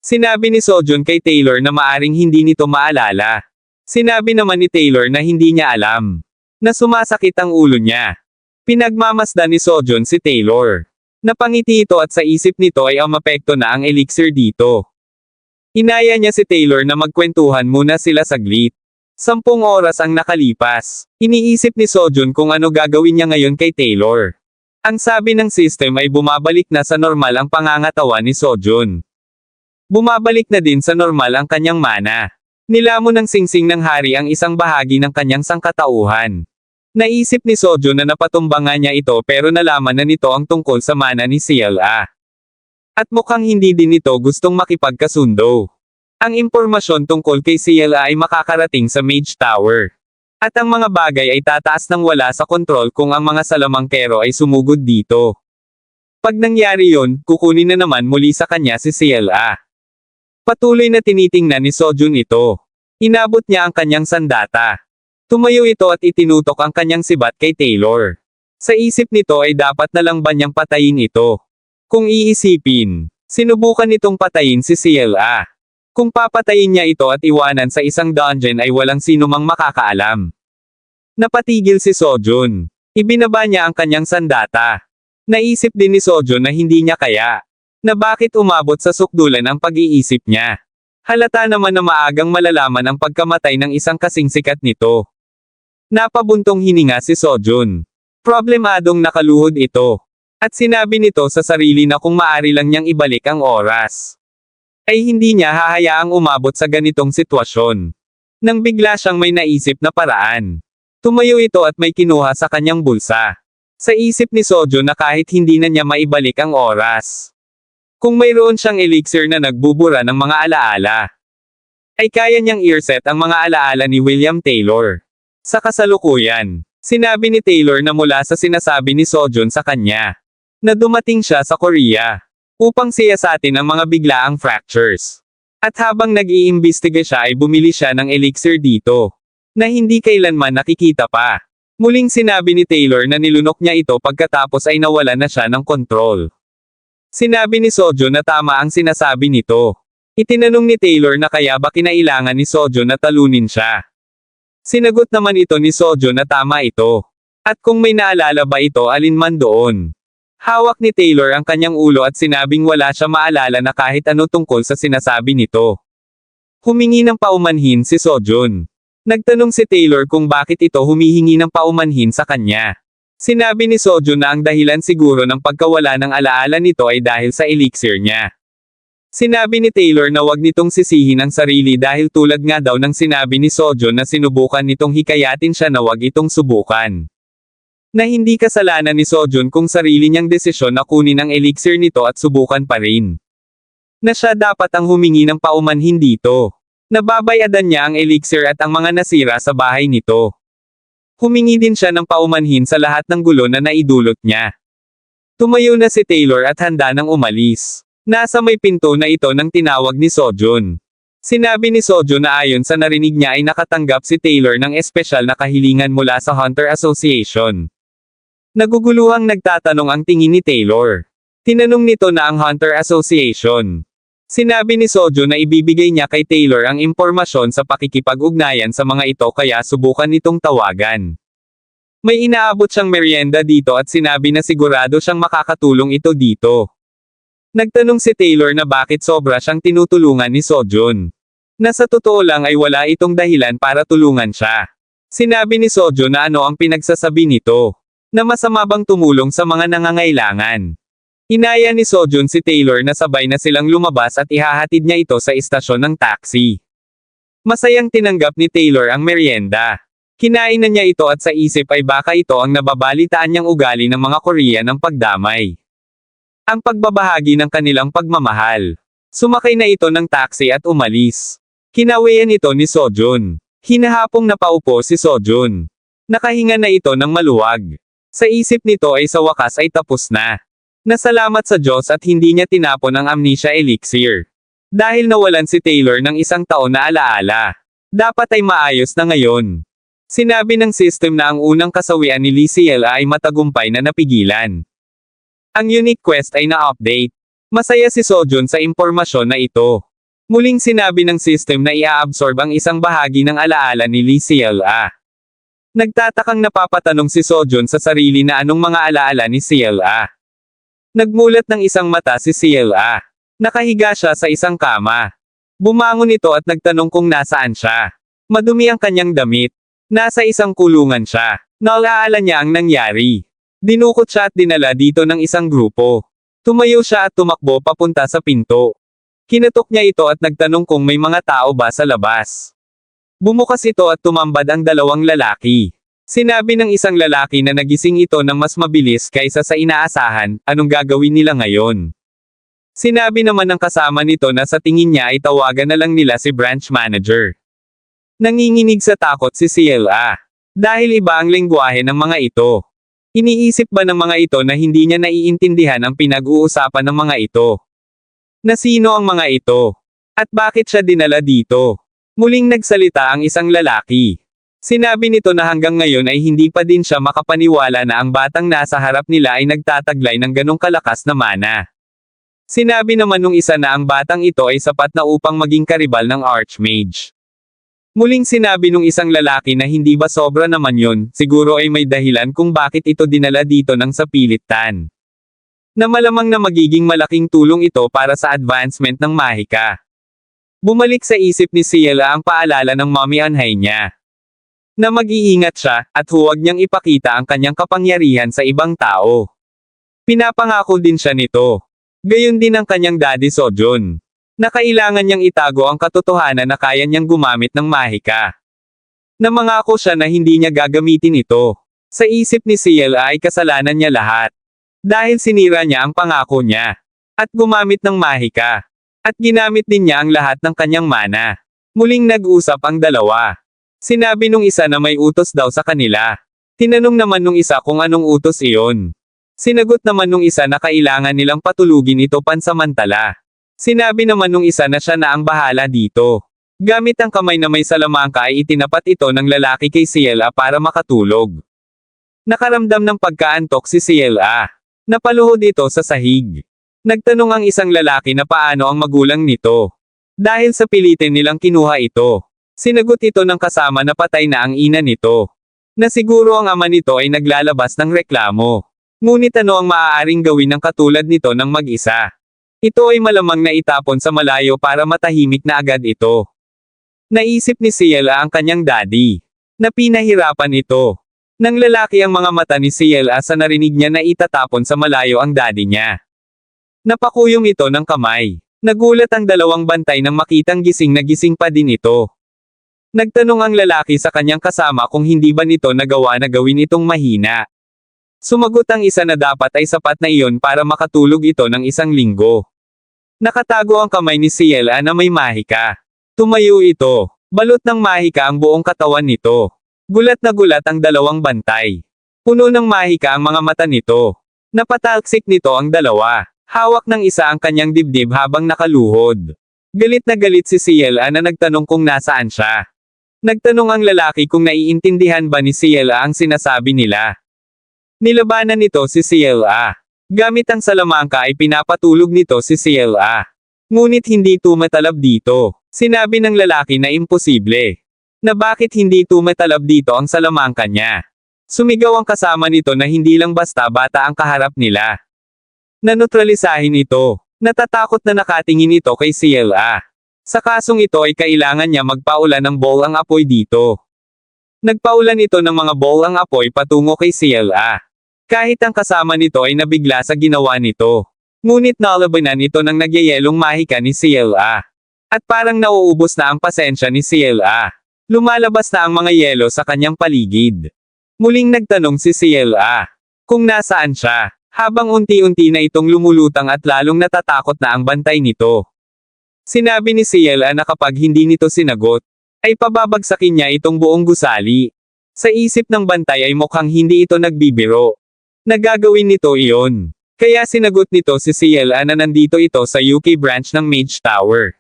Sinabi ni Sojun kay Taylor na maaring hindi nito maalala. Sinabi naman ni Taylor na hindi niya alam. Na sumasakit ang ulo niya. Pinagmamasdan ni Sojun si Taylor. Napangiti ito at sa isip nito ay mapekto na ang elixir dito. Inaya niya si Taylor na magkwentuhan muna sila saglit. 10 oras ang nakalipas. Iniisip ni Sojun kung ano gagawin niya ngayon kay Taylor. Ang sabi ng system ay bumabalik na sa normal ang pangangatawan ni Sojun. Bumabalik na din sa normal ang kanyang mana. Nilamon ng singsing ng hari ang isang bahagi ng kanyang sangkatauhan. Naisip ni Sojun na napatumbangan niya ito pero nalaman na nito ang tungkol sa mana ni CLA. At mukhang hindi din ito gustong makipagkasundo. Ang impormasyon tungkol kay CLA ay makakarating sa Mage Tower. At ang mga bagay ay tataas nang wala sa kontrol kung ang mga salamangkero ay sumugod dito. Pag nangyari yon, kukunin na naman muli sa kanya si CLA. Patuloy na tinitingnan ni Sojun ito. Inabot niya ang kanyang sandata. Tumayo ito at itinutok ang kanyang sibat kay Taylor. Sa isip nito ay dapat na lang ba niyang patayin ito? Kung iisipin, sinubukan nitong patayin si CLA. Kung papatayin niya ito at iwanan sa isang dungeon ay walang sinumang makakaalam. Napatigil si Sojun. Ibinaba niya ang kanyang sandata. Naisip din ni Sojun na hindi niya kaya. Na bakit umabot sa sukdulan ang pag-iisip niya. Halata naman na maagang malalaman ang pagkamatay ng isang kasing sikat nito. Napabuntong hininga si Sojun. Problemadong nakaluhod ito. At sinabi nito sa sarili na kung maari lang niyang ibalik ang oras. Ay hindi niya hahayaang umabot sa ganitong sitwasyon. Nang bigla siyang may naisip na paraan. Tumayo ito at may kinuha sa kanyang bulsa. Sa isip ni Sojun na kahit hindi na niya maibalik ang oras. Kung mayroon siyang elixir na nagbubura ng mga alaala. Ay kaya niyang earset ang mga alaala ni William Taylor. Sa kasalukuyan, sinabi ni Taylor na mula sa sinasabi ni Sojun sa kanya. Na dumating siya sa Korea. Upang siyasatin ang mga biglaang fractures. At habang nag-iimbestiga siya ay bumili siya ng elixir dito. Na hindi kailanman nakikita pa. Muling sinabi ni Taylor na nilunok niya ito pagkatapos ay nawala na siya ng kontrol. Sinabi ni Sojun na tama ang sinasabi nito. Itinanong ni Taylor na kaya ba kinailangan ni Sojun na talunin siya. Sinagot naman ito ni Sojun na tama ito. At kung may naalala ba ito alinman doon. Hawak ni Taylor ang kanyang ulo at sinabing wala siya maalala na kahit ano tungkol sa sinasabi nito. Humingi ng paumanhin si Sojun. Nagtanong si Taylor kung bakit ito humihingi ng paumanhin sa kanya. Sinabi ni Sojun na ang dahilan siguro ng pagkawala ng alaala nito ay dahil sa elixir niya. Sinabi ni Taylor na wag nitong sisihin ang sarili dahil tulad nga daw ng sinabi ni Sojun na sinubukan nitong hikayatin siya na wag itong subukan. Na hindi kasalanan ni Sojun kung sarili niyang desisyon na kunin ang elixir nito at subukan pa rin. Na siya dapat ang humingi ng paumanhin dito. Nababayadan niya ang elixir at ang mga nasira sa bahay nito. Humingi din siya ng paumanhin sa lahat ng gulo na naidulot niya. Tumayo na si Taylor at handa nang umalis. Nasa may pinto na ito nang tinawag ni Sojun. Sinabi ni Sojun na ayon sa narinig niya ay nakatanggap si Taylor ng espesyal na kahilingan mula sa Hunter Association. Naguguluhang nagtatanong ang tingin ni Taylor. Tinanong nito na ang Hunter Association. Sinabi ni Sojun na ibibigay niya kay Taylor ang impormasyon sa pakikipag-ugnayan sa mga ito kaya subukan nitong tawagan. May inaabot siyang merienda dito at sinabi na sigurado siyang makakatulong ito dito. Nagtanong si Taylor na bakit sobra siyang tinutulungan ni Sojun. Na sa totoo lang ay wala itong dahilan para tulungan siya. Sinabi ni Sojun na ano ang pinagsasabi nito. Na masama bang tumulong sa mga nangangailangan. Inaya ni Sojun si Taylor na sabay na silang lumabas at ihahatid niya ito sa istasyon ng taxi. Masayang tinanggap ni Taylor ang merienda. Kinain na niya ito at sa isip ay baka ito ang nababalitaan niyang ugali ng mga Korean ng pagdamay. Ang pagbabahagi ng kanilang pagmamahal. Sumakay na ito ng taxi at umalis. Kinawian ito ni Sojun. Hinahapong napaupo si Sojun. Nakahinga na ito ng maluwag. Sa isip nito ay sa wakas ay tapos na. Nasalamat sa Diyos at hindi niya tinapon ang amnesia elixir. Dahil nawalan si Taylor ng 1 taon na alaala. Dapat ay maayos na ngayon. Sinabi ng system na ang unang kasawian ni Lee CLA ay matagumpay na napigilan. Ang unique quest ay na-update. Masaya si Sojun sa impormasyon na ito. Muling sinabi ng system na i-absorb ang isang bahagi ng alaala ni Lee CLA. Nagtatakang napapatanong si Sojun sa sarili na anong mga alaala ni CLA. Nagmulat ng isang mata si CLA. Nakahiga siya sa isang kama. Bumangon ito at nagtanong kung nasaan siya. Madumi ang kanyang damit. Nasa isang kulungan siya. Naalaala niya ang nangyari. Dinukot siya at dinala dito ng isang grupo. Tumayo siya at tumakbo papunta sa pinto. Kinatok niya ito at nagtanong kung may mga tao ba sa labas. Bumukas ito at tumambad ang dalawang lalaki. Sinabi ng isang lalaki na nagising ito ng mas mabilis kaysa sa inaasahan, anong gagawin nila ngayon? Sinabi naman ng kasama nito na sa tingin niya ay tawagan na lang nila si branch manager. Nanginginig sa takot si CLA. Dahil iba ang lengguwahe ng mga ito. Iniisip ba ng mga ito na hindi niya naiintindihan ang pinag-uusapan ng mga ito? Na sino ang mga ito? At bakit siya dinala dito? Muling nagsalita ang isang lalaki. Sinabi nito na hanggang ngayon ay hindi pa din siya makapaniwala na ang batang nasa harap nila ay nagtataglay ng ganong kalakas na mana. Sinabi naman nung isa na ang batang ito ay sapat na upang maging karibal ng Archmage. Muling sinabi nung isang lalaki na hindi ba sobra naman yun, siguro ay may dahilan kung bakit ito dinala dito ng sapilitan. Na malamang na magiging malaking tulong ito para sa advancement ng mahika. Bumalik sa isip ni Ciela ang paalala ng Mommy Anhay niya. Na mag-iingat siya, at huwag niyang ipakita ang kanyang kapangyarihan sa ibang tao. Pinapangako din siya nito. Gayon din ang kanyang daddy Sojun. Na kailangan niyang itago ang katotohanan na kaya niyang gumamit ng mahika. Namangako siya na hindi niya gagamitin ito. Sa isip ni Ciela ay kasalanan niya lahat. Dahil sinira niya ang pangako niya. At gumamit ng mahika. At ginamit din niya ang lahat ng kanyang mana. Muling nag-usap ang dalawa. Sinabi nung isa na may utos daw sa kanila. Tinanong naman nung isa kung anong utos iyon. Sinagot naman nung isa na kailangan nilang patulugin ito pansamantala. Sinabi naman nung isa na siya na ang bahala dito. Gamit ang kamay na may salamangka ay itinapat ito ng lalaki kay Ciela para makatulog. Nakaramdam ng pagkaantok si Ciela. Napaluhod ito sa sahig. Nagtanong ang isang lalaki na paano ang magulang nito. Dahil sa pilitin nilang kinuha ito. Sinagot ito ng kasama na patay na ang ina nito. Na siguro ang ama nito ay naglalabas ng reklamo. Ngunit ano ang maaaring gawin ng katulad nito ng mag-isa? Ito ay malamang na itapon sa malayo para matahimik na agad ito. Naisip ni Ciela ang kanyang daddy. Na pinahirapan ito. Nang lalaki ang mga mata ni Ciela sa narinig niya na itatapon sa malayo ang daddy niya. Napakuyom ito ng kamay. Nagulat ang dalawang bantay nang makitang gising na gising pa din ito. Nagtanong ang lalaki sa kanyang kasama kung hindi ba nito nagawa na gawin itong mahina. Sumagot ang isa na dapat ay sapat na iyon para makatulog ito ng 1 linggo. Nakatago ang kamay ni Ciela na may mahika. Tumayo ito. Balot ng mahika ang buong katawan nito. Gulat na gulat ang dalawang bantay. Puno ng mahika ang mga mata nito. Napatalsik nito ang dalawa. Hawak ng isa ang kanyang dibdib habang nakaluhod. Galit na galit si Ciela na nagtanong kung nasaan siya. Nagtanong ang lalaki kung naiintindihan ba ni Ciela ang sinasabi nila. Nilabanan nito si Ciela. Gamit ang salamangka ay pinapatulog nito si Ciela. Ngunit hindi tumatalab dito. Sinabi ng lalaki na imposible. Na bakit hindi tumatalab dito ang salamangka niya. Sumigaw ang kasama nito na hindi lang basta bata ang kaharap nila. Nanutralisahin ito. Natatakot na nakatingin ito kay Ciela. Sa kasong ito ay kailangan niya magpaulan ng bowl ang apoy dito. Nagpaulan ito ng mga bowl ang apoy patungo kay Ciela. Kahit ang kasama nito ay nabigla sa ginawa nito. Ngunit nalabanan ito ng nagyayelong mahika ni Ciela. At parang nauubos na ang pasensya ni Ciela. Lumalabas na ang mga yelo sa kanyang paligid. Muling nagtanong si Ciela kung nasaan siya, habang unti-unti na itong lumulutang at lalong natatakot na ang bantay nito. Sinabi ni Ciela na kapag hindi nito sinagot, ay pababagsakin niya itong buong gusali. Sa isip ng bantay ay mukhang hindi ito nagbibiro. Nagagawin nito iyon. Kaya sinagot nito si Ciela na nandito ito sa UK branch ng Mage Tower.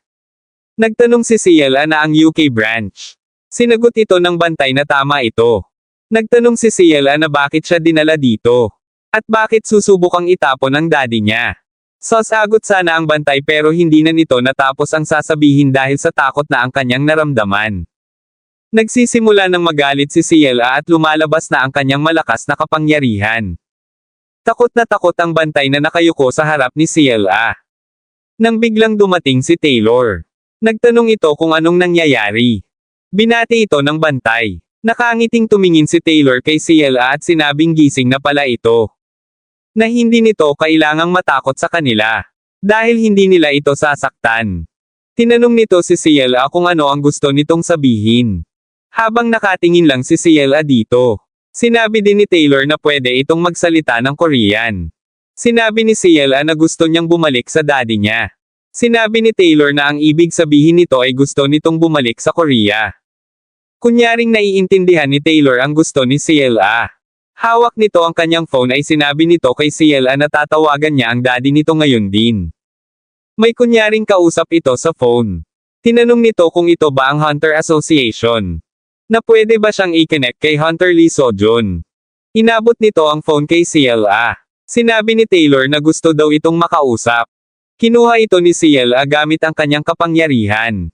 Nagtanong si Ciela na ang UK branch. Sinagot ito ng bantay na tama ito. Nagtanong si Ciela na bakit siya dinala dito. At bakit susubukang itapon ang daddy niya. Sasagot sana ang bantay pero hindi na nito natapos ang sasabihin dahil sa takot na ang kanyang naramdaman. Nagsisimula ng magalit si Ciela at lumalabas na ang kanyang malakas na kapangyarihan. Takot na takot ang bantay na nakayuko sa harap ni Ciela. Nang biglang dumating si Taylor. Nagtanong ito kung anong nangyayari. Binati ito ng bantay. Nakangiting tumingin si Taylor kay Ciela at sinabing gising na pala ito. Na hindi nito kailangang matakot sa kanila. Dahil hindi nila ito sasaktan. Tinanong nito si Ciela kung ano ang gusto nitong sabihin. Habang nakatingin lang si Ciela dito. Sinabi din ni Taylor na pwede itong magsalita ng Korean. Sinabi ni Ciela na gusto niyang bumalik sa daddy niya. Sinabi ni Taylor na ang ibig sabihin nito ay gusto nitong bumalik sa Korea. Kunyaring naiintindihan ni Taylor ang gusto ni Ciela. Hawak nito ang kanyang phone ay sinabi nito kay Ciela na tatawagan niya ang daddy nito ngayon din. May kunyaring kausap ito sa phone. Tinanong nito kung ito ba ang Hunter Association. Na pwede ba siyang i-connect kay Hunter Lee Sojun. Inabot nito ang phone kay Ciela. Sinabi ni Taylor na gusto daw itong makausap. Kinuha ito ni Ciela gamit ang kanyang kapangyarihan.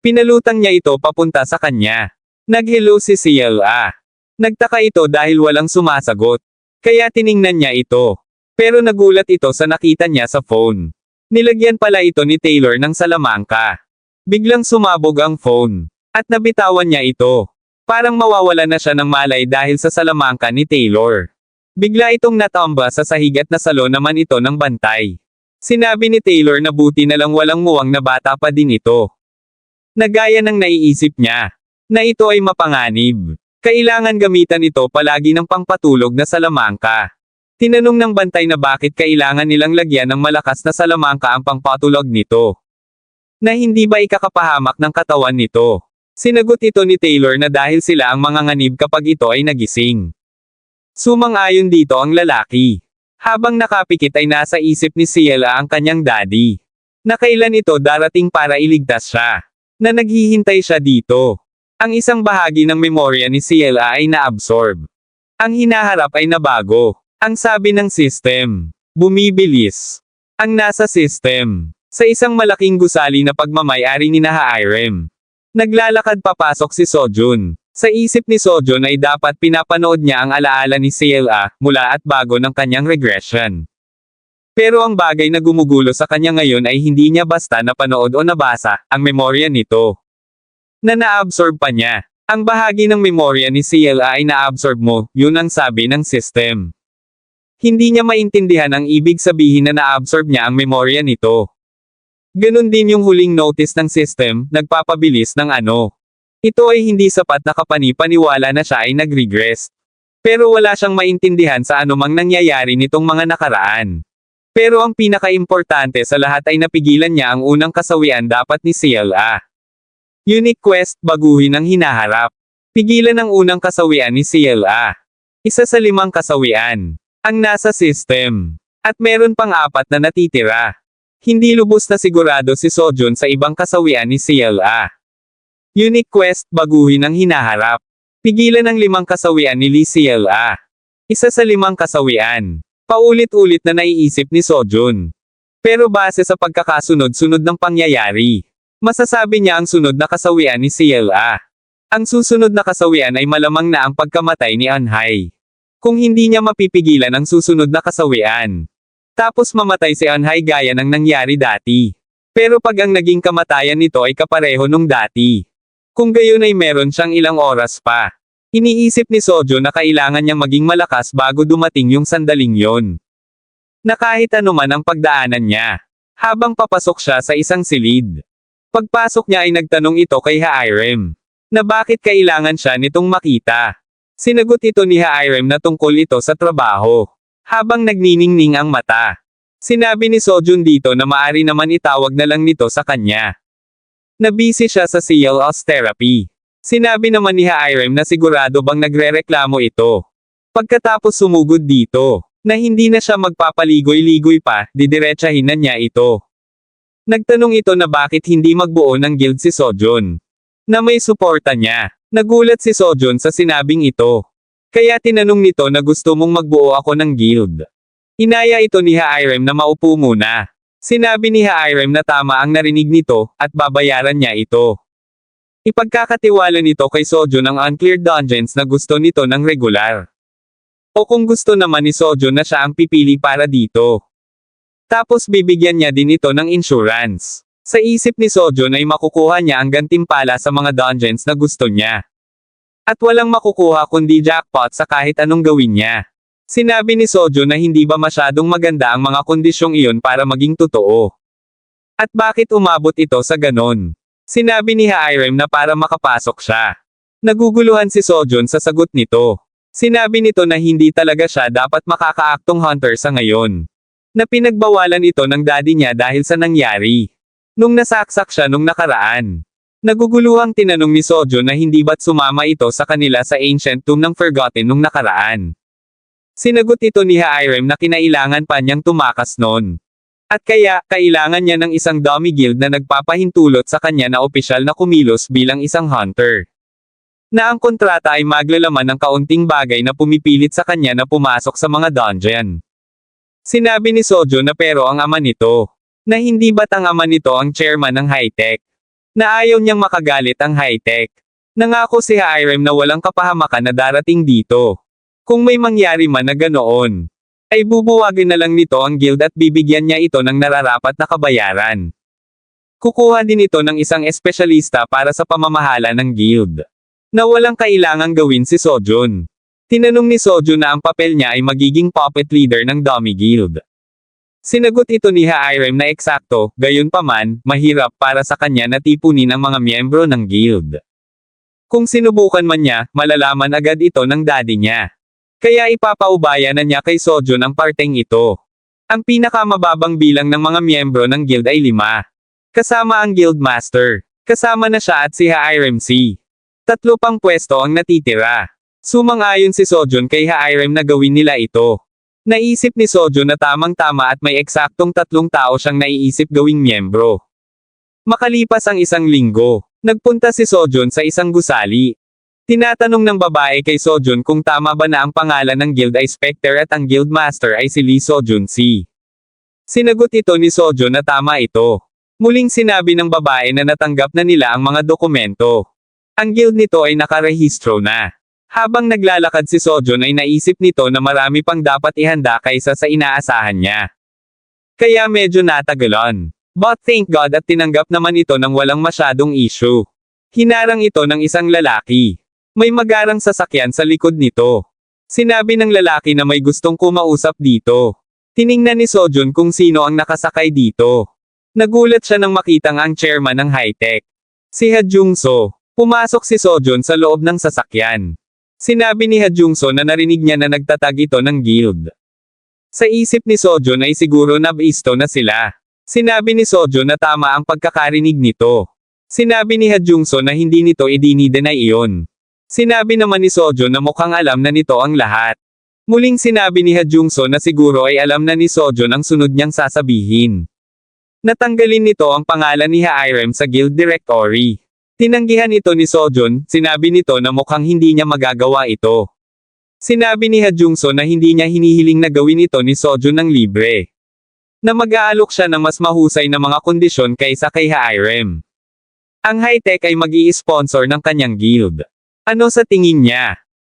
Pinalutang niya ito papunta sa kanya. Nag-hello si Ciela. Nagtaka ito dahil walang sumasagot. Kaya tiningnan niya ito. Pero nagulat ito sa nakita niya sa phone. Nilagyan pala ito ni Taylor ng salamangka. Biglang sumabog ang phone. At nabitawan niya ito. Parang mawawala na siya ng malay dahil sa salamangka ni Taylor. Bigla itong natamba sa sahig at nasalo naman ito ng bantay. Sinabi ni Taylor na buti na lang walang muwang na bata pa din ito. Nagaya ng naiisip niya. Na ito ay mapanganib. Kailangan gamitan ito palagi ng pangpatulog na salamangka. Tinanong ng bantay na bakit kailangan nilang lagyan ng malakas na salamangka ang pangpatulog nito. Na hindi ba ikakapahamak ng katawan nito. Sinagot ito ni Taylor na dahil sila ang mga nganib kapag ito ay nagising. Sumang-ayon dito ang lalaki. Habang nakapikit ay nasa isip ni Ciela ang kanyang daddy. Na kailan ito darating para iligtas siya. Na naghihintay siya dito. Ang isang bahagi ng memorya ni Ciela ay naabsorb. Ang hinaharap ay nabago. Ang sabi ng system. Bumibilis. Ang nasa system. Sa isang malaking gusali na pagmamayari ni Ha-Irem. Naglalakad papasok si Sojun. Sa isip ni Sojun ay dapat pinapanood niya ang alaala ni Ciela mula at bago ng kanyang regression. Pero ang bagay na gumugulo sa kanya ngayon ay hindi niya basta napanood o nabasa ang memorya nito. Na naabsorb pa niya. Ang bahagi ng memorya ni Ciela ay naabsorb mo, yun ang sabi ng system. Hindi niya maintindihan ang ibig sabihin na naabsorb niya ang memorya nito. Ganun din yung huling notice ng system, nagpapabilis ng ano. Ito ay hindi sapat na kapani-paniwala na siya ay nag-regress. Pero wala siyang maintindihan sa anumang nangyayari nitong mga nakaraan. Pero ang pinaka-importante sa lahat ay napigilan niya ang unang kasawian dapat ni Ciela. Unique quest, baguhin ang hinaharap. Pigilan ang unang kasawian ni Ciela. Isa sa 5 kasawian. Ang nasa system. At meron pang 4 na natitira. Hindi lubos na sigurado si Sojun sa ibang kasawian ni Ciela. Unique quest, baguhin ang hinaharap. Pigilan ang 5 kasawian ni Ciela. Isa sa 5 kasawian. Paulit-ulit na naiisip ni Sojun. Pero base sa pagkakasunod-sunod ng pangyayari. Masasabi niya ang sunod na kasawian ni Ciela. Ang susunod na kasawian ay malamang na ang pagkamatay ni Anhai. Kung hindi niya mapipigilan ang susunod na kasawian. Tapos mamatay si Anhai gaya ng nangyari dati. Pero pag ang naging kamatayan nito ay kapareho nung dati. Kung gayon ay meron siyang ilang oras pa. Iniisip ni Sojun na kailangan niyang maging malakas bago dumating yung sandaling yon. Na kahit anuman ang pagdaanan niya. Habang papasok siya sa isang silid. Pagpasok niya ay nagtanong ito kay Ha-Irem. Na bakit kailangan siya nitong makita. Sinagot ito ni Ha-Irem na tungkol ito sa trabaho. Habang nagniningning ang mata. Sinabi ni Sojun dito na maari naman itawag na lang nito sa kanya. Na busy siya sa CLS therapy. Sinabi naman ni Ha-Irem na sigurado bang nagrereklamo ito. Pagkatapos sumugod dito, na hindi na siya magpapaligoy-ligoy pa, didiretsahin na niya ito. Nagtanong ito na bakit hindi magbuo ng guild si Sojun. Na may suporta niya. Nagulat si Sojun sa sinabing ito. Kaya tinanong nito na gusto mong magbuo ako ng guild. Inaya ito ni Hairem na maupo muna. Sinabi ni Hairem na tama ang narinig nito, at babayaran niya ito. Ipagkakatiwala nito kay Sojun ang uncleared dungeons na gusto nito ng regular. O kung gusto naman ni Sojun na siya ang pipili para dito. Tapos bibigyan niya din ito ng insurance. Sa isip ni Sojun ay makukuha niya ang gantimpala sa mga dungeons na gusto niya. At walang makukuha kundi jackpot sa kahit anong gawin niya. Sinabi ni Sojun na hindi ba masyadong maganda ang mga kondisyong iyon para maging totoo. At bakit umabot ito sa ganon? Sinabi ni Hairem na para makapasok siya. Naguguluhan si Sojun sa sagot nito. Sinabi nito na hindi talaga siya dapat makakaaktong hunter sa ngayon. Na pinagbawalan ito ng daddy niya dahil sa nangyari. Nung nasaksak siya nung nakaraan. Naguguluhang tinanong ni Sojun na hindi ba't sumama ito sa kanila sa ancient tomb ng Forgotten nung nakaraan. Sinagot ito ni Hairem na kinailangan pa niyang tumakas noon. At kaya, kailangan niya ng isang dummy guild na nagpapahintulot sa kanya na opisyal na kumilos bilang isang hunter. Na ang kontrata ay maglalaman ng kaunting bagay na pumipilit sa kanya na pumasok sa mga dungeon. Sinabi ni Sojun na pero ang ama nito. Na hindi ba't ang ama nito ang chairman ng high-tech? Na ayaw niyang makagalit ang high-tech. Nangako si Hairem na walang kapahamakan na darating dito. Kung may mangyari man na ganoon, ay bubuwagin na lang nito ang guild at bibigyan niya ito ng nararapat na kabayaran. Kukuha din ito ng isang espesyalista para sa pamamahala ng guild. Na walang kailangang gawin si Sojun. Tinanong ni Sojun na ang papel niya ay magiging puppet leader ng dummy guild. Sinagot ito ni Hairem na eksakto, gayunpaman, mahirap para sa kanya na tipunin ang mga miyembro ng guild. Kung sinubukan man niya, malalaman agad ito ng daddy niya. Kaya ipapaubaya na niya kay Sojun ang parteng ito. Ang pinakamababang bilang ng mga miyembro ng guild ay 5. Kasama ang guild master. Kasama na siya at si Hairem C. 3 pang pwesto ang natitira. Sumang-ayon si Sojun kay Hairem na gawin nila ito. Naisip ni Sojun na tamang-tama at may eksaktong 3 tao siyang naiisip gawing miyembro. Makalipas ang 1 linggo, nagpunta si Sojun sa isang gusali. Tinatanong ng babae kay Sojun kung tama ba na ang pangalan ng guild ay Spectre at ang guild master ay si Lee Sojun C. Sinagot ito ni Sojun na tama ito. Muling sinabi ng babae na natanggap na nila ang mga dokumento. Ang guild nito ay nakarehistro na. Habang naglalakad si Sojun ay naisip nito na marami pang dapat ihanda kaysa sa inaasahan niya. Kaya medyo natagalan. But thank God at tinanggap naman ito ng walang masyadong issue. Hinarang ito ng isang lalaki. May magarang sasakyan sa likod nito. Sinabi ng lalaki na may gustong kumausap dito. Tiningnan ni Sojun kung sino ang nakasakay dito. Nagulat siya nang makitang ang chairman ng high-tech. Si Ha Jung-so. Pumasok si Sojun sa loob ng sasakyan. Sinabi ni Ha Jung-so na narinig niya na nagtatag ito ng guild. Sa isip ni Sojun ay siguro nabisto na sila. Sinabi ni Sojun na tama ang pagkakarinig nito. Sinabi ni Ha Jung-so na hindi nito idinidenay iyon. Sinabi naman ni Sojun na mukhang alam na nito ang lahat. Muling sinabi ni Ha Jung-so na siguro ay alam na ni Sojun ang sunod niyang sasabihin. Natanggalin nito ang pangalan ni Hairem sa guild directory. Tinanggihan ito ni Sojun, sinabi nito na mukhang hindi niya magagawa ito. Sinabi ni Ha Jung-so na hindi niya hinihiling na gawin ito ni Sojun ng libre. Na mag-aalok siya ng mas mahusay na mga kondisyon kaysa kay Hairem. Ang high-tech ay mag-i-sponsor ng kanyang guild. Ano sa tingin niya?